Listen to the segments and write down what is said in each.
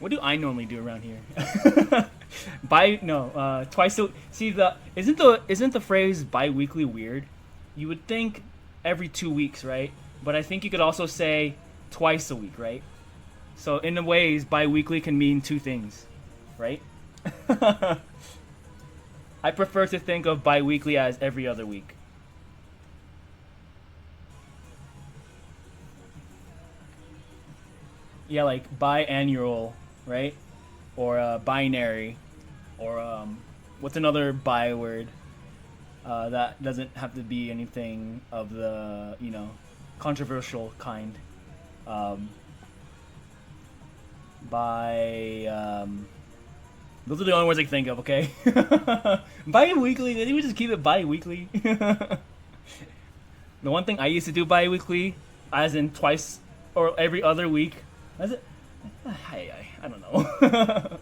What do I normally do around here? Twice a see the isn't the phrase bi-weekly weird? You would think every 2 weeks, right? But I think you could also say twice a week, right? So in a ways, bi-weekly can mean two things, right? I prefer to think of bi-weekly as every other week. Yeah, like biannual, right? Or binary, or what's another bi word that doesn't have to be anything of the controversial kind. Um, by those are the only words I can think of. Okay, bi-weekly. Maybe we just keep it bi-weekly. The one thing I used to do bi-weekly, as in twice or every other week, as it. I don't know.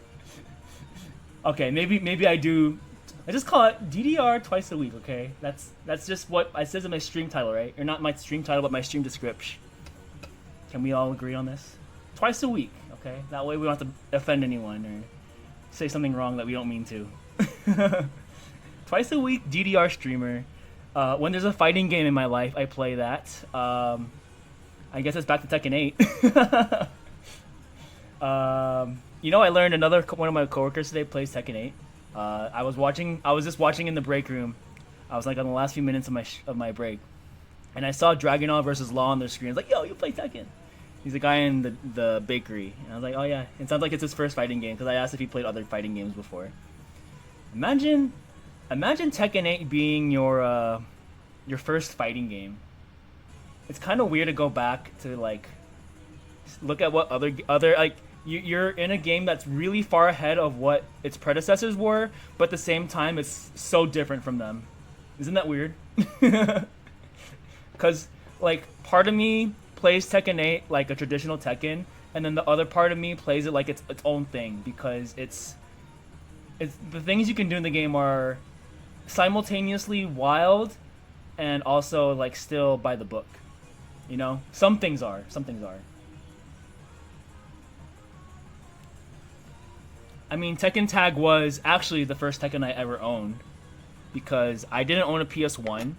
Okay, maybe I do. I just call it DDR twice a week. Okay, that's just what I says in my stream title, right? Or not my stream title, but my stream description. Can we all agree on this? Twice a week. Okay, that way we don't have to offend anyone or say something wrong that we don't mean to. Twice a week, DDR streamer. When there's a fighting game in my life, I play that. I guess it's back to Tekken 8. I learned another one of my coworkers today plays Tekken 8. I was just watching in the break room. I was like on the last few minutes of my break, and I saw Dragunov versus Law on their screen. I was like, "Yo, you play Tekken?" He's a guy in the bakery, and I was like, "Oh yeah." It sounds like it's his first fighting game because I asked if he played other fighting games before. Imagine, imagine Tekken 8 being your first fighting game. It's kind of weird to go back to like look at what other like you're in a game that's really far ahead of what its predecessors were, but at the same time it's so different from them. Isn't that weird? Because like part of me plays Tekken 8 like a traditional Tekken, and then the other part of me plays it like it's its own thing because it's the things you can do in the game are simultaneously wild and also like still by the book. Some things are. Some things are. I mean, Tekken Tag was actually the first Tekken I ever owned because I didn't own a PS1,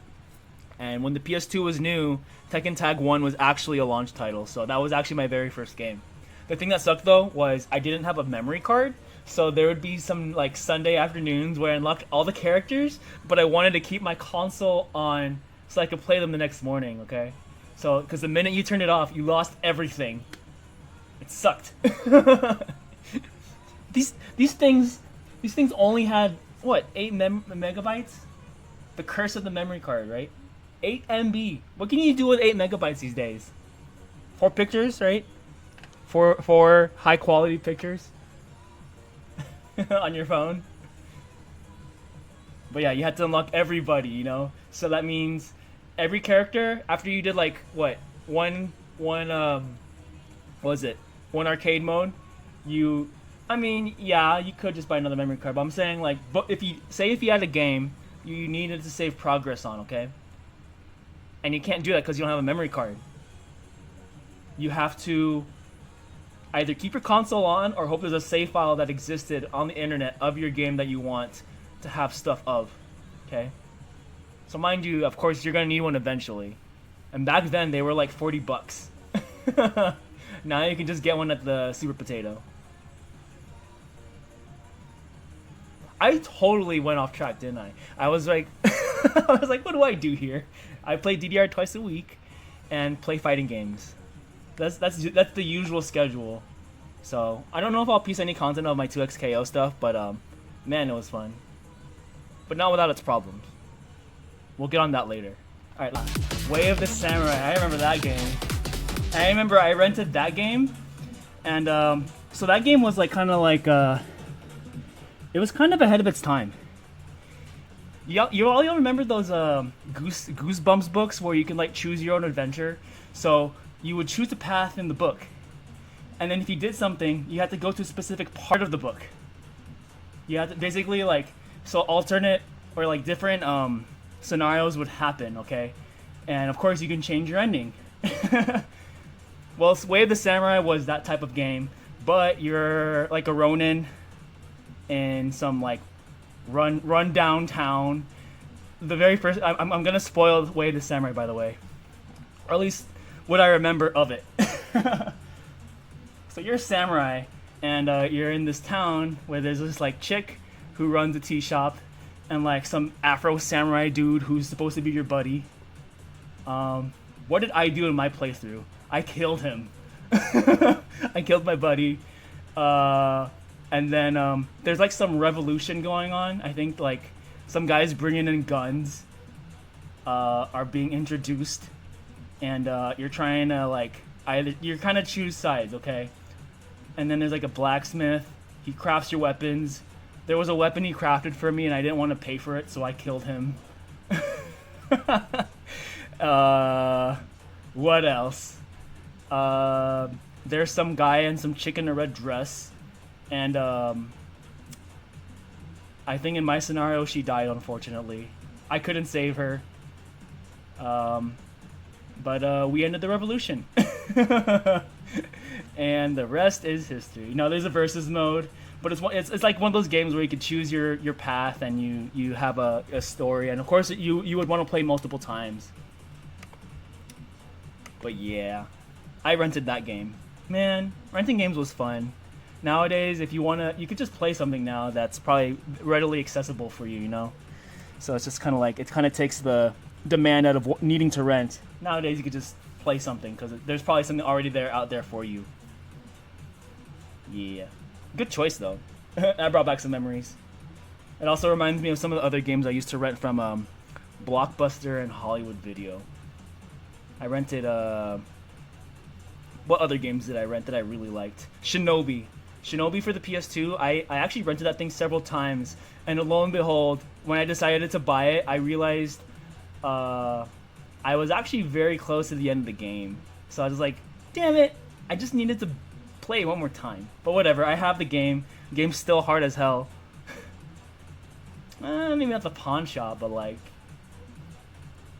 and when the PS2 was new, Tekken Tag 1 was actually a launch title, so that was actually my very first game. The thing that sucked though was I didn't have a memory card, so there would be some like Sunday afternoons where I unlocked all the characters, but I wanted to keep my console on so I could play them the next morning, okay? So, because the minute you turned it off, you lost everything. It sucked. These things only had what 8 megabytes. The curse of the memory card, right? 8 MB. What can you do with 8 megabytes these days? 4 pictures, right? Four high quality pictures on your phone. But yeah, you had to unlock everybody. So that means every character after you did like what one what was it, one arcade mode, I mean, yeah, you could just buy another memory card, but I'm saying like, but if you had a game you needed to save progress on, okay, and you can't do that because you don't have a memory card. You have to either keep your console on or hope there's a save file that existed on the internet of your game that you want to have stuff of, okay. So mind you, of course, you're gonna need one eventually. And back then, they were like $40. Now you can just get one at the Super Potato. I totally went off track, didn't I? I was like, what do I do here? I play DDR twice a week, and play fighting games. That's the usual schedule. So I don't know if I'll piece any content of my 2XKO stuff, but man, it was fun. But not without its problems. We'll get on that later. Alright, Way of the Samurai. I remember that game. I remember I rented that game, and so that game was like kind of like it was kind of ahead of its time. You all remember those Goosebumps books where you can like choose your own adventure? So you would choose a path in the book, and then if you did something, you had to go to a specific part of the book. You had to basically like, so alternate or like different scenarios would happen, okay? And of course you can change your ending. Well, Way of the Samurai was that type of game, but you're like a Ronin in some like run downtown. The very first, I'm gonna spoil Way of the Samurai, by the way, or at least what I remember of it. So you're a samurai, and you're in this town where there's this like chick who runs a tea shop, and like some Afro samurai dude who's supposed to be your buddy. What did I do in my playthrough? I killed him. I killed my buddy. And then there's like some revolution going on. I think like some guys bringing in guns are being introduced, and you're trying to like you're kind of choose sides, okay? And then there's like a blacksmith. He crafts your weapons. There was a weapon he crafted for me, and I didn't want to pay for it, so I killed him. What else? There's some guy and some chick in a red dress, and I think in my scenario she died, unfortunately. I couldn't save her, but we ended the revolution. And the rest is history. You know, there's a versus mode, but it's like one of those games where you could choose your path, and you have a story, and of course you would want to play multiple times. But yeah, I rented that game. Man, renting games was fun. Nowadays, if you wanna, you could just play something now that's probably readily accessible for you, you know? So it's just kind of like, it kind of takes the demand out of needing to rent. Nowadays, you could just play something, because there's probably something already out there for you. Yeah. Good choice, though. That brought back some memories. It also reminds me of some of the other games I used to rent from Blockbuster and Hollywood Video. I rented, what other games did I rent that I really liked? Shinobi. Shinobi for the PS2. I actually rented that thing several times, and lo and behold, when I decided to buy it, I realized I was actually very close to the end of the game. So I was like, damn it, I just needed to play it one more time. But whatever, I have the game. The game's still hard as hell. Maybe not the pawn shop, but like,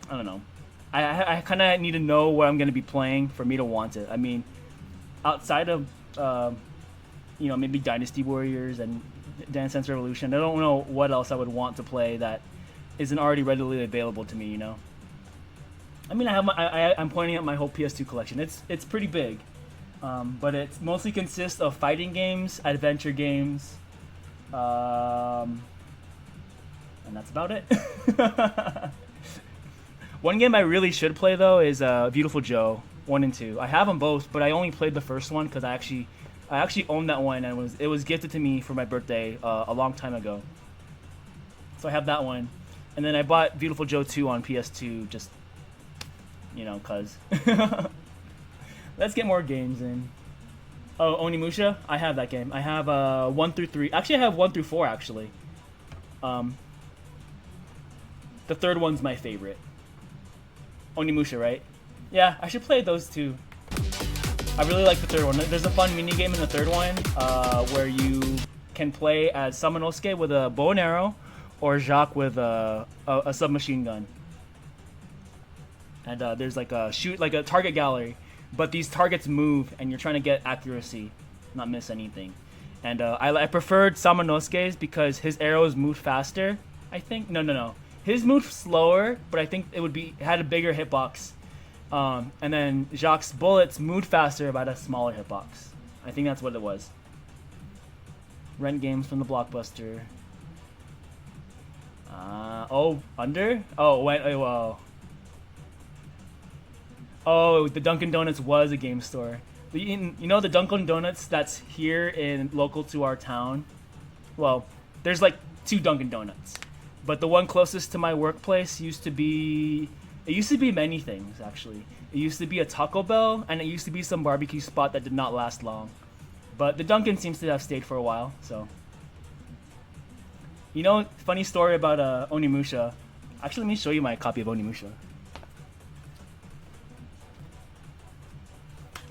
I don't know. I kind of need to know what I'm going to be playing for me to want it. I mean, outside of, maybe Dynasty Warriors and Dance Dance Revolution, I don't know what else I would want to play that isn't already readily available to me, you know? I mean, I'm pointing at my whole PS2 collection. It's pretty big, but it mostly consists of fighting games, adventure games, and that's about it. One game I really should play, though, is Beautiful Joe 1 and 2. I have them both, but I only played the first one because I actually own that one, and it was gifted to me for my birthday a long time ago. So I have that one, and then I bought Beautiful Joe 2 on PS2 just, cause. Let's get more games in. Oh, Onimusha? I have that game. I have 1 through 3. Actually, I have 1 through 4, actually. The third one's my favorite. Onimusha, right? Yeah, I should play those two. I really like the third one. There's a fun mini game in the third one where you can play as Samanosuke with a bow and arrow, or Jacques with a submachine gun. And there's like a target gallery, but these targets move, and you're trying to get accuracy, not miss anything. And I preferred Samanosuke's because his arrows move faster. I think no. His moved slower, but I think it had a bigger hitbox. And then Jacques' bullets moved faster, but had a smaller hitbox. I think that's what it was. Rent games from the Blockbuster. Under? Oh, wait, well. Oh, the Dunkin' Donuts was a game store. You know the Dunkin' Donuts that's here local to our town? Well, there's like 2 Dunkin' Donuts. But the one closest to my workplace used to be many things, actually. It used to be a Taco Bell, and it used to be some barbecue spot that did not last long. But the Dunkin' seems to have stayed for a while, so. Funny story about Onimusha. Actually, let me show you my copy of Onimusha.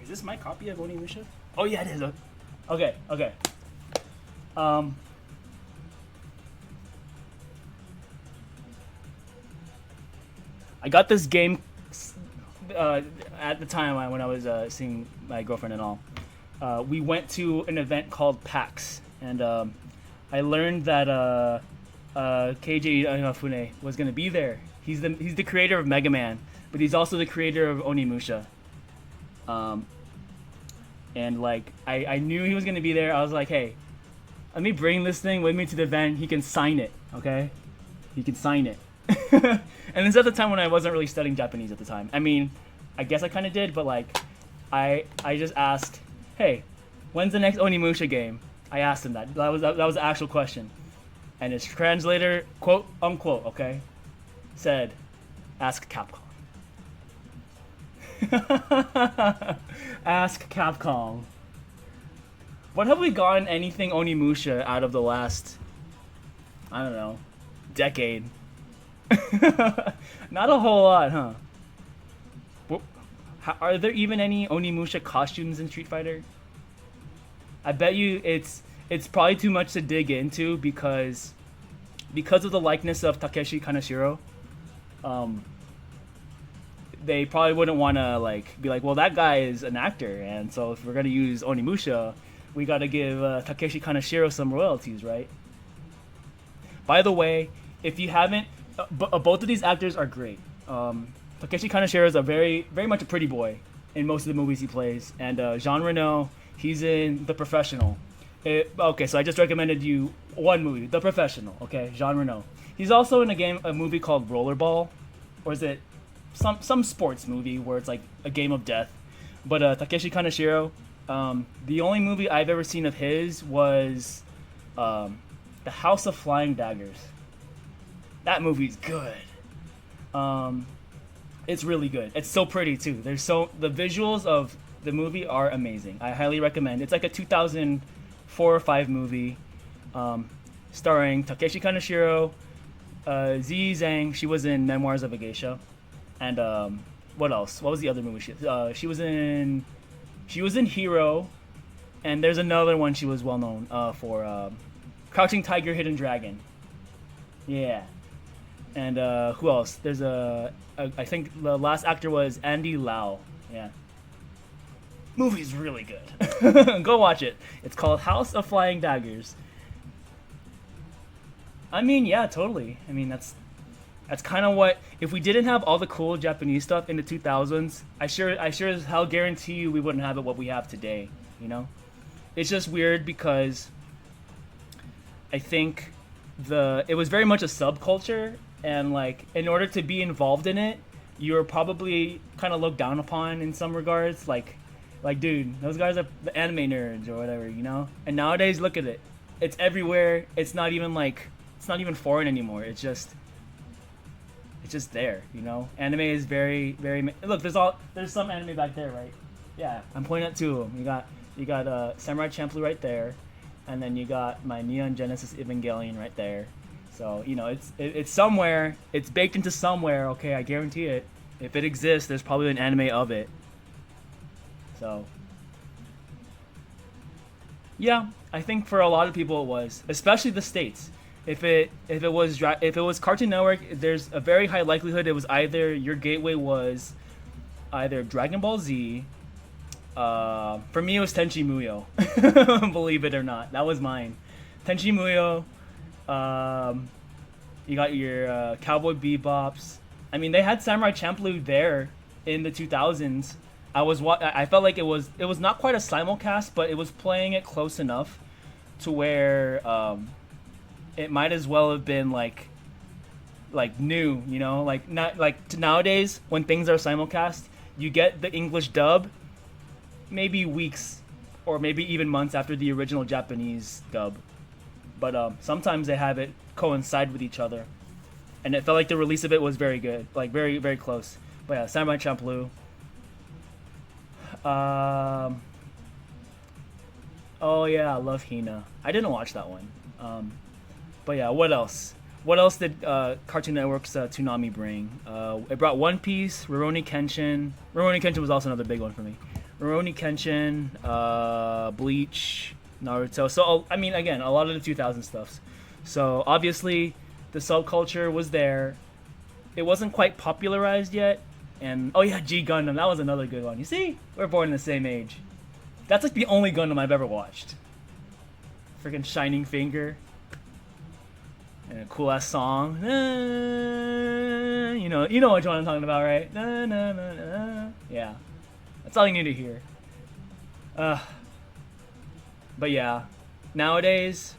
Is this my copy of Onimusha? Oh yeah, it is. Okay. I got this game at the time when I was seeing my girlfriend and all. we went to an event called PAX, and I learned that KJ Inafune was gonna be there. He's the creator of Mega Man, but he's also the creator of Onimusha. Um, and like I knew he was gonna be there. I was like, hey, let me bring this thing with me to the event. He can sign it, okay? He can sign it. And this is at the time when I wasn't really studying Japanese at the time. I mean, I guess I kind of did, but like, I just asked, hey, when's the next Onimusha game? I asked him that. That was the actual question. And his translator, quote unquote, okay, said, ask Capcom. Ask Capcom. What have we gotten anything Onimusha out of the last, I don't know, decade? Not a whole lot, huh? Are there even any Onimusha costumes in Street Fighter? I bet you it's probably too much to dig into because of the likeness of Takeshi Kaneshiro. They probably wouldn't want to like be like, well, that guy is an actor, and so if we're gonna use Onimusha, we got to give Takeshi Kaneshiro some royalties, right? By the way, if you haven't, both of these actors are great. Takeshi Kaneshiro is a very much a pretty boy in most of the movies he plays, and Jean Reno, he's in The Professional. Okay, so I just recommended you one movie, The Professional. Okay, Jean Reno. He's also in a movie called Rollerball, or is it some sports movie where it's like a game of death? But Takeshi Kaneshiro, the only movie I've ever seen of his was The House of Flying Daggers. That movie's good. It's really good. It's so pretty too. The visuals of the movie are amazing. I highly recommend. It's like a 2004 or 5 movie, starring Takeshi Kaneshiro, Ziyi Zhang. She was in Memoirs of a Geisha, and what else? What was the other movie she was in? She was in Hero, and there's another one she was well known for, Crouching Tiger, Hidden Dragon. Yeah. And who else? There's I think the last actor was Andy Lau. Yeah. Movie's really good. Go watch it. It's called House of Flying Daggers. I mean, yeah, totally. I mean, that's kind of what, if we didn't have all the cool Japanese stuff in the 2000s, I sure as hell guarantee you we wouldn't have it what we have today, you know? It's just weird because I think it was very much a subculture, and like in order to be involved in it, you were probably kind of looked down upon in some regards, like dude, those guys are the anime nerds or whatever, you know? And nowadays, look at it. It's everywhere. It's not even foreign anymore. It's just there, you know? Anime is very look, there's some anime back there, right? Yeah, I'm pointing at two of them. You got Samurai Champloo right there, and then you got my Neon Genesis Evangelion right there. So, you know, it's somewhere. It's baked into somewhere, okay? I guarantee it. If it exists, there's probably an anime of it. So, yeah, I think for a lot of people it was, especially the States. If it was Cartoon Network, there's a very high likelihood it was either your gateway was either Dragon Ball Z. For me, it was Tenchi Muyo. Believe it or not, that was mine. Tenchi Muyo. You got your Cowboy Bebops. I mean, they had Samurai Champloo there in the 2000s. I felt like it was not quite a simulcast, but it was playing it close enough to where it might as well have been like new, you know, like not like nowadays when things are simulcast, you get the English dub maybe weeks or maybe even months after the original Japanese dub. But sometimes they have it coincide with each other, and it felt like the release of it was very good, like very close. But yeah, Samurai Champloo. Oh yeah, I love Hina. I didn't watch that one. But yeah, what else? What else did Cartoon Network's Toonami bring? It brought One Piece, Rurouni Kenshin. Rurouni Kenshin was also another big one for me. Rurouni Kenshin, Bleach, Naruto. So I mean, again, a lot of the 2000 stuffs. So obviously, the subculture was there. It wasn't quite popularized yet. And oh yeah, G Gundam, that was another good one. You see, we're born in the same age. That's like the only Gundam I've ever watched. Freaking Shining Finger. And a cool ass song. You know what I'm talking about, right? Yeah. That's all you need to hear. But yeah. Nowadays,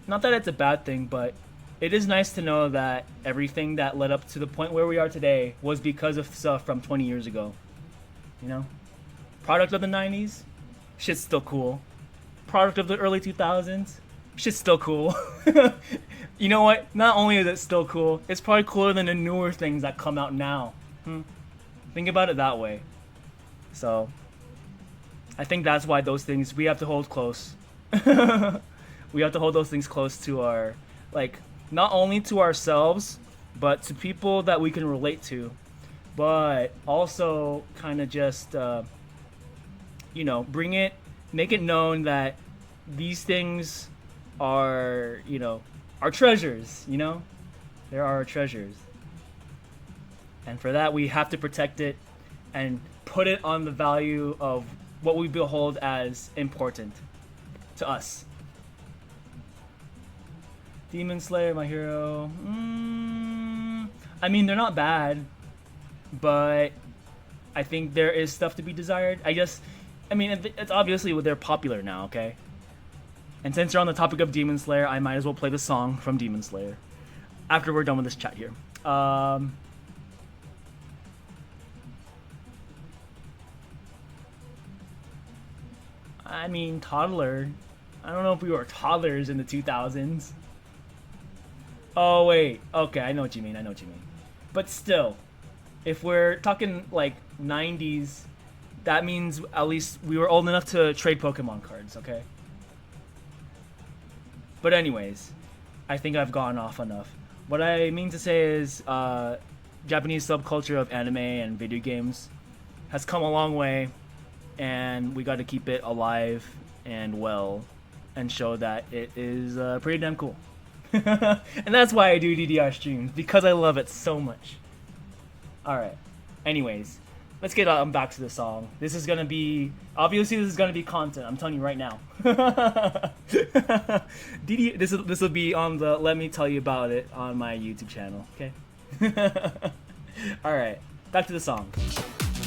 not that it's a bad thing, but it is nice to know that everything that led up to the point where we are today was because of stuff from 20 years ago. You know? Product of the 90s, shit's still cool. Product of the early 2000s, shit's still cool. You know what? Not only is it still cool, it's probably cooler than the newer things that come out now. Think about it that way. So, I think that's why those things we have to hold close. We have to hold those things close to our, like, not only to ourselves, but to people that we can relate to. But also kind of just, you know, make it known that these things are, you know, our treasures, you know? There are our treasures. And for that, we have to protect it and put it on the value of what we behold as important to us. Demon Slayer, my hero. I mean, they're not bad, but I think there is stuff to be desired. I mean, it's obviously they're popular now, okay? And since you're on the topic of Demon Slayer, I might as well play the song from Demon Slayer after we're done with this chat here. I mean, toddler. I don't know if we were toddlers in the 2000s. Oh, wait. Okay, I know what you mean. But still, if we're talking, like, 90s, that means at least we were old enough to trade Pokemon cards, okay? But anyways, I think I've gone off enough. What I mean to say is, Japanese subculture of anime and video games has come a long way, and we got to keep it alive and well, and show that it is pretty damn cool. And that's why I do DDR streams, because I love it so much. Alright, anyways, let's get back to the song. This is gonna be, obviously this is gonna be content, I'm telling you right now. This will be on the Let Me Tell You About It on my YouTube channel, okay? Alright, back to the song.